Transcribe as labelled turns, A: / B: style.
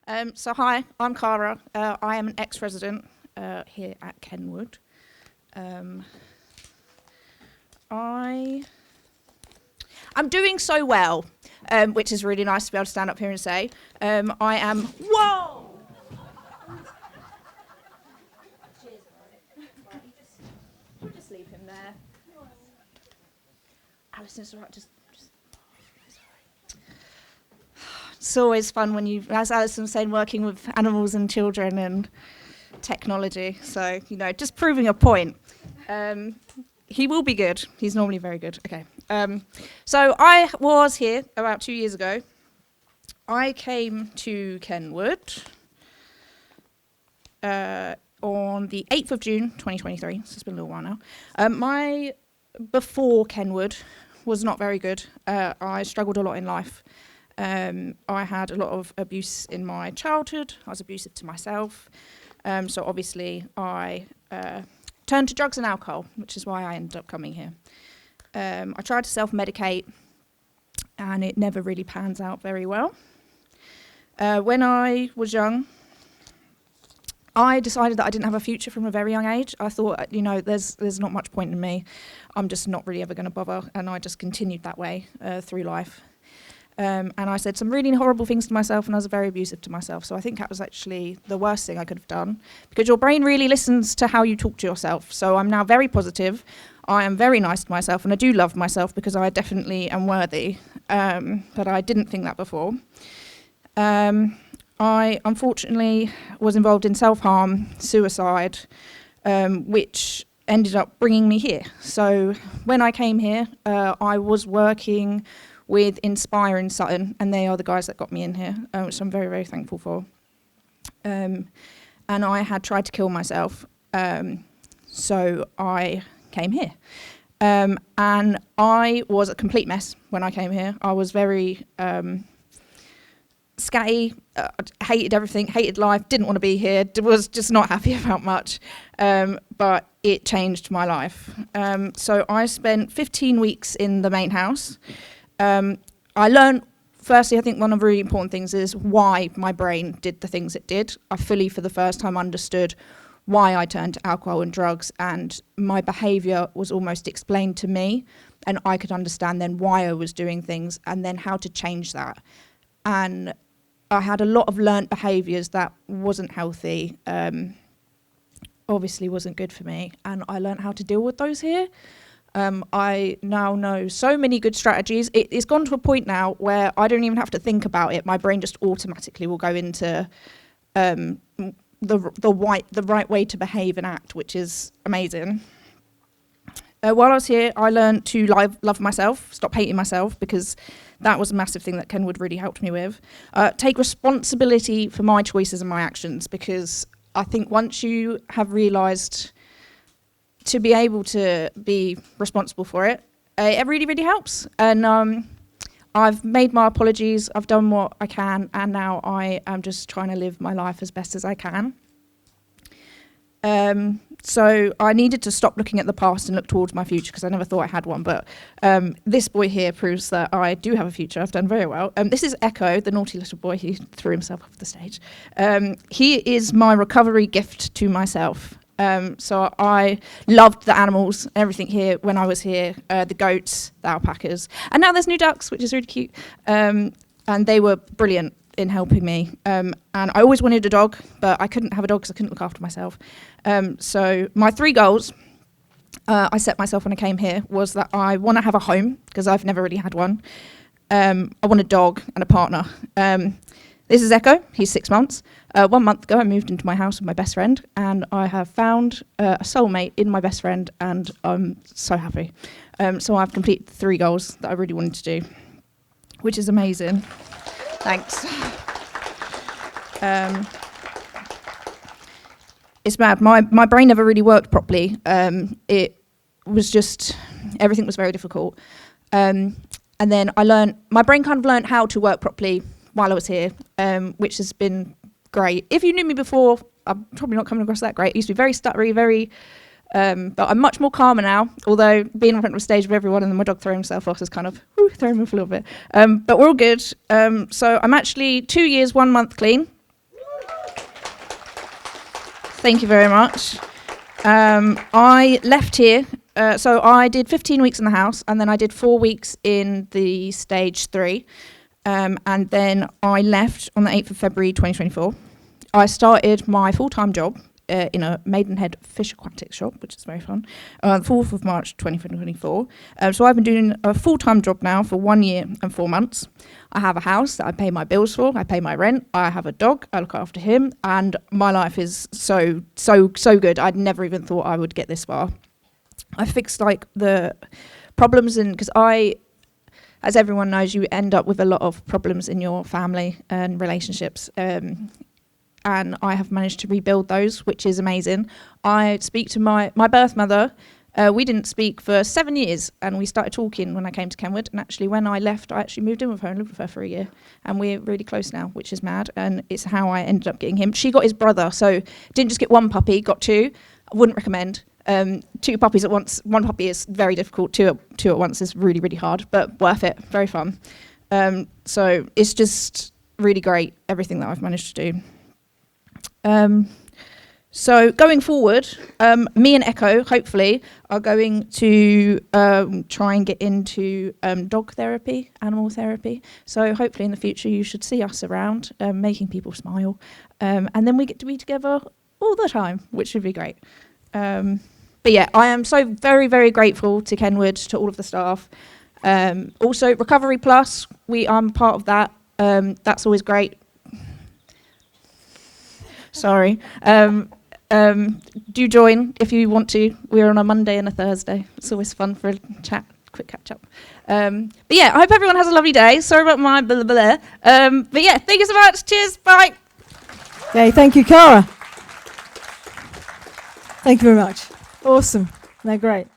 A: Hi, I'm Cara. I am an ex-resident here at Kenward. I'm doing so well, which is really nice to be able to stand up here and say. I am. Whoa! Cheers, right, we'll just leave him there. Alison, it's all right. Just. It's always fun when you, as Alison was saying, working with animals and children and technology. So, just proving a point. He will be good. He's normally very good. Okay. So I was here about 2 years ago. I came to Kenward on the 8th of June, 2023. So it's been a little while now. My before Kenward was not very good. I struggled a lot in life. I had a lot of abuse in my childhood. I was abusive to myself. So obviously I turned to drugs and alcohol, which is why I ended up coming here. I tried to self-medicate, and it never really pans out very well. When I was young, I decided that I didn't have a future from a very young age. I thought, there's not much point in me. I'm just not really ever going to bother, and I just continued that way through life. And I said some really horrible things to myself, and I was very abusive to myself. So I think that was actually the worst thing I could have done, because your brain really listens to how you talk to yourself. So I'm now very positive. I am very nice to myself, and I do love myself because I definitely am worthy. But I didn't think that before. I unfortunately was involved in self-harm, suicide, which ended up bringing me here. So when I came here, I was working with Inspire in Sutton, and they are the guys that got me in here, which I'm very, very thankful for. And I had tried to kill myself, so I came here. And I was a complete mess when I came here. I was very scatty, hated everything, hated life, didn't want to be here, was just not happy about much, but it changed my life. So I spent 15 weeks in the main house. I learned, firstly, I think one of the really important things is why my brain did the things it did. I fully, for the first time, understood why I turned to alcohol and drugs, and my behaviour was almost explained to me, and I could understand then why I was doing things and then how to change that. And I had a lot of learnt behaviours that wasn't healthy, obviously wasn't good for me, and I learnt how to deal with those here. I now know so many good strategies. It's gone to a point now where I don't even have to think about it. My brain just automatically will go into the right way to behave and act, which is amazing. While I was here, I learned to love myself, stop hating myself, because that was a massive thing that Kenwood really helped me with. Take responsibility for my choices and my actions, because I think once you have realised to be able to be responsible for it, it really, really helps. And I've made my apologies, I've done what I can, and now I am just trying to live my life as best as I can. So I needed to stop looking at the past and look towards my future, because I never thought I had one, but this boy here proves that I do have a future. I've done very well. This is Echo, the naughty little boy who threw himself off the stage. He is my recovery gift to myself. So I loved the animals, everything here when I was here, the goats, the alpacas. And now there's new ducks, which is really cute. And they were brilliant in helping me. And I always wanted a dog, but I couldn't have a dog because I couldn't look after myself. So my 3 goals I set myself when I came here was that I want to have a home, because I've never really had one. I want a dog and a partner. This is Echo, he's 6 months. 1 month ago I moved into my house with my best friend, and I have found a soulmate in my best friend, and I'm so happy. So I've completed 3 goals that I really wanted to do, which is amazing. Thanks. It's mad, my brain never really worked properly. It was just, everything was very difficult. And then my brain kind of learned how to work properly while I was here, which has been great. If you knew me before, I'm probably not coming across that great. I used to be very stuttery, but I'm much more calmer now, although being in front of a stage with everyone and then my dog throwing himself off has kind of thrown me off a little bit. But we're all good. So I'm actually 2 years, 1 month clean. Thank you very much. I left here, so I did 15 weeks in the house, and then I did 4 weeks in the stage 3, and then I left on the 8th of February 2024. I started my full-time job in a Maidenhead fish aquatics shop, which is very fun, 4th of March 2024. So I've been doing a full-time job now for 1 year and 4 months. I have a house that I pay my bills for, I pay my rent, I have a dog, I look after him, and my life is so good. I'd never even thought I would get this far. I fixed like the problems, because as everyone knows, you end up with a lot of problems in your family and relationships. And I have managed to rebuild those, which is amazing. I speak to my birth mother. We didn't speak for 7 years, and we started talking when I came to Kenward. And actually, when I left, I actually moved in with her and lived with her for a year. And we're really close now, which is mad. And it's how I ended up getting him. She got his brother, so didn't just get one puppy, got 2. I wouldn't recommend 2 puppies at once. 1 puppy is very difficult. 2 at once is really, really hard, but worth it. Very fun. So it's just really great, everything that I've managed to do. So going forward, me and Echo, hopefully, are going to try and get into dog therapy, animal therapy. So hopefully in the future you should see us around, making people smile. And then we get to be together all the time, which would be great. But yeah, I am so very, very grateful to Kenward, to all of the staff. Also, Recovery Plus, I'm part of that. That's always great. Sorry. Do join if you want to. We're on a Monday and a Thursday. It's always fun for a chat, quick catch up. But yeah, I hope everyone has a lovely day. Sorry about my blah, blah, blah. But yeah, thank you so much. Cheers. Bye.
B: Okay, thank you, Cara. Thank you very much. Awesome. No, great.